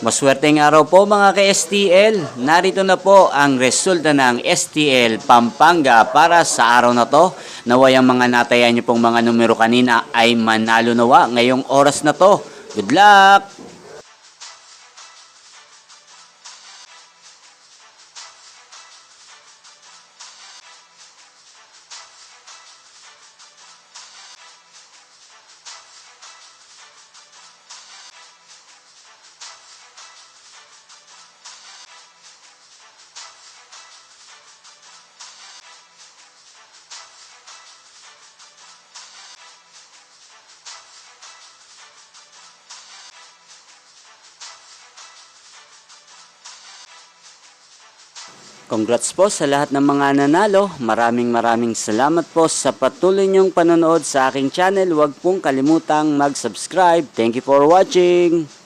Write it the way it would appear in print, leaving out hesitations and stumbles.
Maswerteng araw po mga ka-STL. Narito na po ang resulta ng STL Pampanga para sa araw na to. Naway ang mga natayan niyo pong mga numero kanina ay manalo nawa ngayong oras na to. Good luck! Congrats po sa lahat ng mga nanalo. Maraming salamat po sa patuloy niyong panonood sa aking channel. Huwag pong kalimutang mag-subscribe. Thank you for watching.